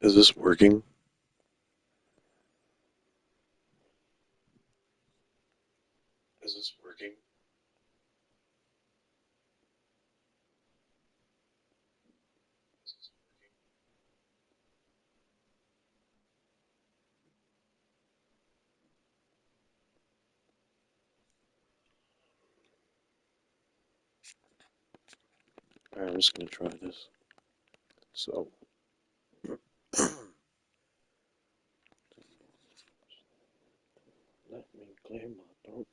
Is this working? Is this working? Alright, I'm just gonna try this. So, let me clear my throat.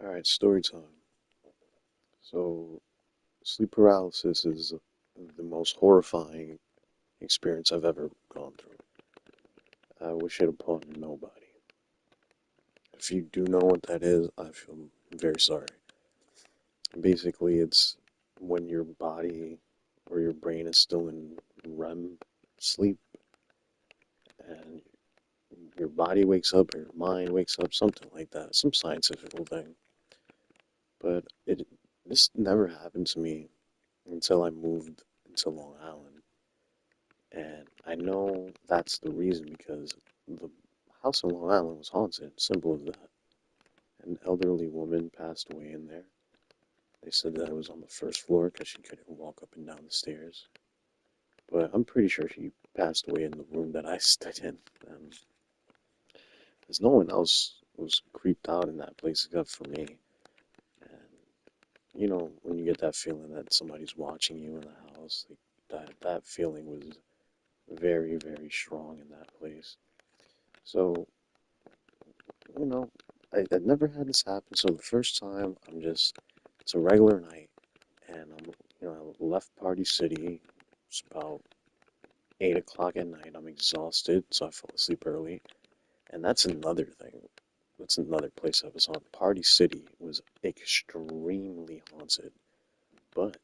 Alright, story time. So, sleep paralysis is the most horrifying experience I've ever gone through. I wish it upon nobody. If you do know what that is, I feel very sorry. Basically, it's when your body or your brain is still in REM sleep and your body wakes up or your mind wakes up, something like that, some scientific thing. But this never happened to me until I moved into Long Island. And I know that's the reason because the house in Long Island was haunted, simple as that. An elderly woman passed away in there. They said that it was on the first floor because she couldn't walk up and down the stairs. But I'm pretty sure she passed away in the room that I stood in. Because no one else was creeped out in that place except for me. And when you get that feeling that somebody's watching you in the house, like that feeling was very, very strong in that place. So, you know, I'd never had this happen. So the first time, it's a regular night, and I left Party City. It's about 8 o'clock at night. I'm exhausted, so I fell asleep early. And that's another thing. That's another place I was on. Party City was extremely haunted, but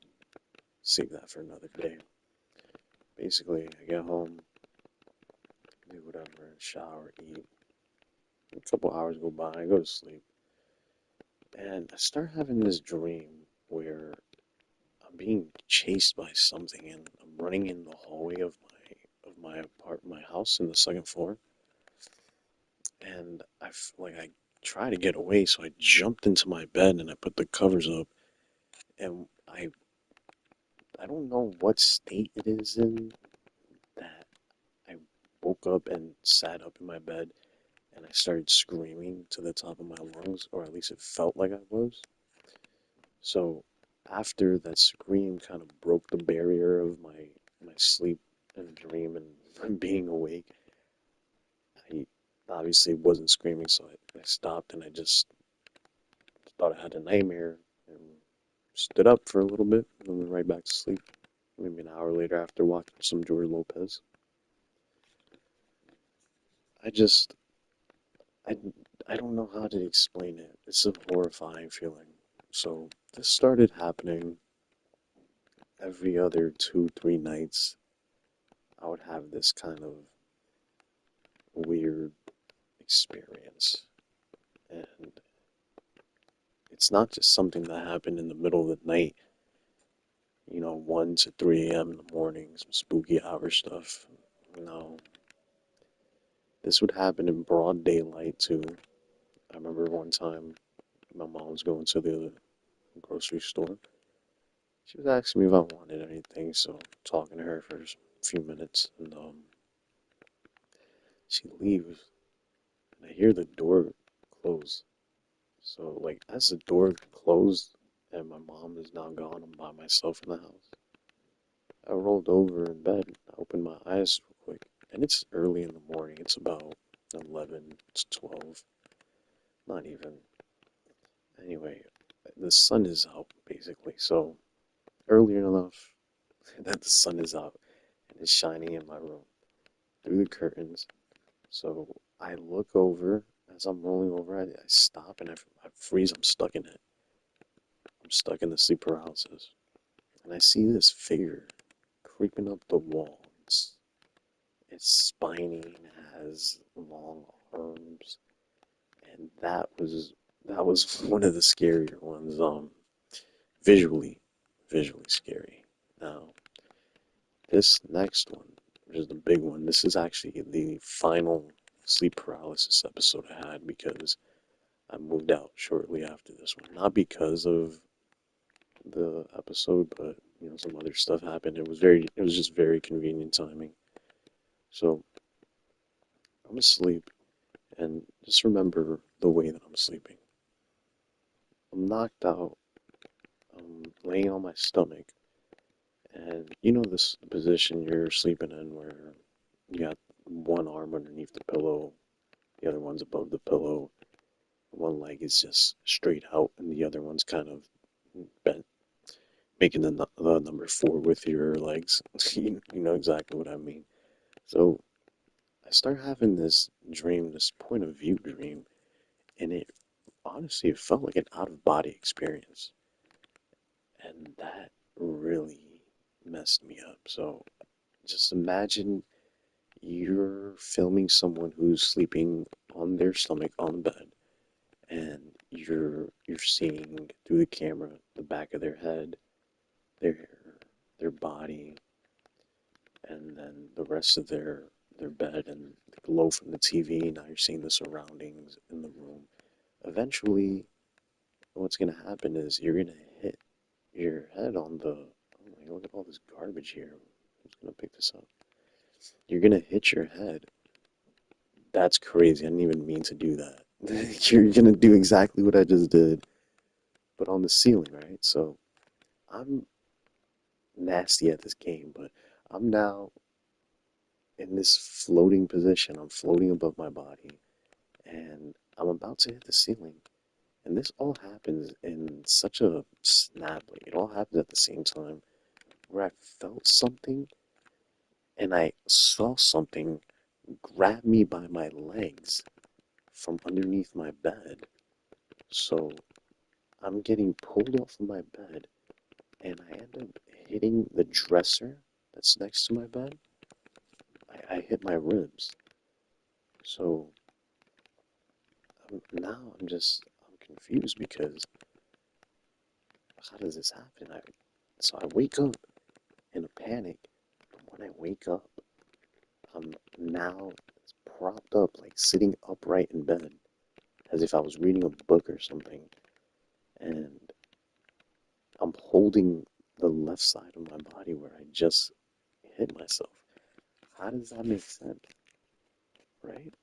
save that for another day. Basically, I get home, do whatever, shower, eat. A couple hours go by, I go to sleep, and I start having this dream where I'm being chased by something, and I'm running in the hallway of my house in the second floor, and I try to get away, so I jumped into my bed and I put the covers up, and I don't know what state it is in that I woke up and sat up in my bed and I started screaming to the top of my lungs, or at least it felt like I was. So after that scream kind of broke the barrier of my sleep and dream and being awake, I obviously wasn't screaming, so I stopped and I just thought I had a nightmare and stood up for a little bit and then went right back to sleep. Maybe an hour later after watching some George Lopez. I just, I, I don't know how to explain it. It's a horrifying feeling. So this started happening every other 2, 3 nights. I would have this kind of weird experience. And it's not just something that happened in the middle of the night, 1 to 3 a.m. in the morning, some spooky hour stuff. No, this would happen in broad daylight too. I remember one time my mom was going to the grocery store. She was asking me if I wanted anything, so I'm talking to her for a few minutes, and she leaves, and I hear the door close. So, like, as the door closed and my mom is now gone, I'm by myself in the house. I rolled over in bed, I opened my eyes real quick, and it's early in the morning. It's about 11 to 12, not even. Anyway, the sun is out, basically, so early enough that the sun is out and it's shining in my room through the curtains. So I look over, as I'm rolling over, I stop and I freeze. I'm stuck in it. I'm stuck in the sleep paralysis. And I see this figure creeping up the wall. It's spiny and has long arms. And that was one of the scarier ones. Visually, visually scary. Now, this next one, which is the big one, this is actually the final sleep paralysis episode I had because I moved out shortly after this one. Not because of the episode, but some other stuff happened. It was just very convenient timing. So I'm asleep, and just remember the way that I'm sleeping. I'm knocked out. I'm laying on my stomach, and this position you're sleeping in where you got one arm underneath the pillow, the other one's above the pillow, one leg is just straight out, and the other one's kind of bent, making the number four with your legs. You know exactly what I mean. So I start having this dream, this point of view dream, and it felt like an out of body experience. And that really messed me up. So just imagine you're filming someone who's sleeping on their stomach on the bed, and you're seeing through the camera the back of their head, their their body, and then the rest of their bed and the glow from the TV. Now you're seeing the surroundings in the room. Eventually, what's gonna happen is you're gonna hit your head on the. Oh my, look at all this garbage here. Who's gonna pick this up? You're gonna hit your head. That's crazy. I didn't even mean to do that. You're gonna do exactly what I just did, but on the ceiling, right? So I'm nasty at this game, but I'm now in this floating position. I'm floating above my body, and I'm about to hit the ceiling. And this all happens in such a snap. Like, it all happens at the same time where I felt something and I saw something grab me by my legs from underneath my bed. So I'm getting pulled off of my bed and I end up hitting the dresser that's next to my bed. I hit my ribs. So now I'm confused because how does this happen? So I wake up in a panic. But when I wake up, I'm now propped up, like sitting upright in bed, as if I was reading a book or something, and I'm holding the left side of my body where I just hit myself. How does that make sense, right?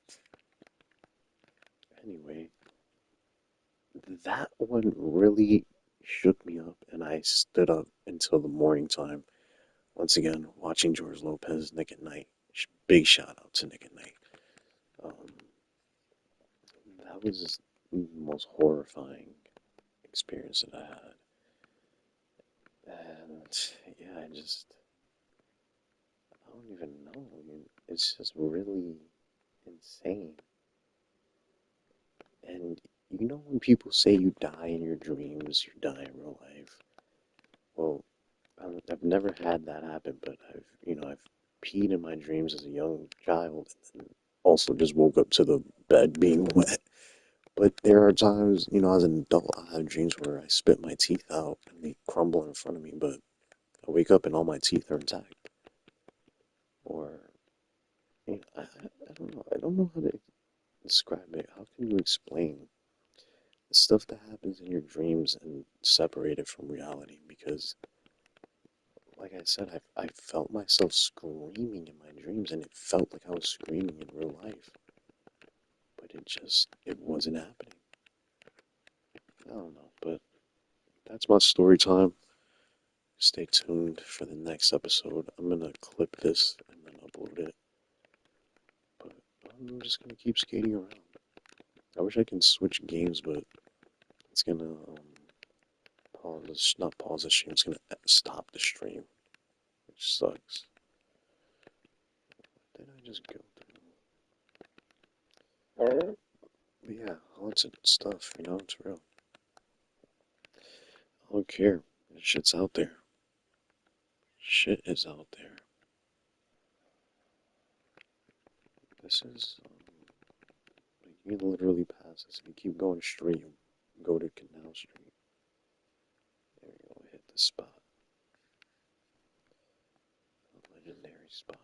Anyway, that one really shook me up, and I stood up until the morning time. Once again, watching George Lopez, Nick at Night. Big shout out to Nick at Night. Um, that was the most horrifying experience that I had. And yeah, I don't even know. I mean, it's just really insane. And you know, when people say you die in your dreams, you die in real life. Well, I've never had that happen, but I've peed in my dreams as a young child, and then also just woke up to the bed being wet. But there are times, as an adult, I have dreams where I spit my teeth out and they crumble in front of me, but I wake up and all my teeth are intact. Or, I don't know. I don't know how to describe it. How can you explain the stuff that happens in your dreams and separate it from reality? Because, like I said, I felt myself screaming in my dreams, and it felt like I was screaming in real life, but it wasn't happening. I don't know, but that's my story time. Stay tuned for the next episode. I'm gonna clip this and then upload it, but I'm just gonna keep skating around. I wish I can switch games, but it's gonna not pause the stream. It's gonna stop the stream, which sucks. What did I just go through? But yeah, lots of stuff. It's real. I don't care. Shit's out there. Shit is out there. This is like you literally pass this. If you keep going straight, you go to Canal Street. There you go. Hit the spot. A legendary spot.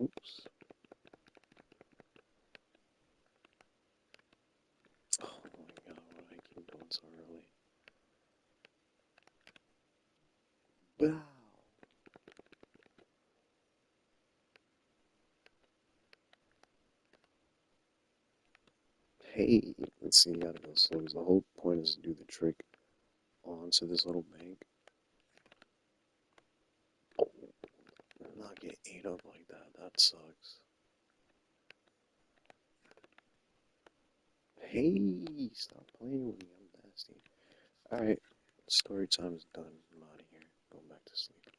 Oops. Oh my god, what I keep doing so early. Wow. Hey, let's see, you gotta go slow. The whole point is to do the trick onto this little bank. Oh, not get ate up like that. That sucks. Hey, stop playing with me. I'm nasty. Alright, story time is done. I'm out of here. Going back to sleep.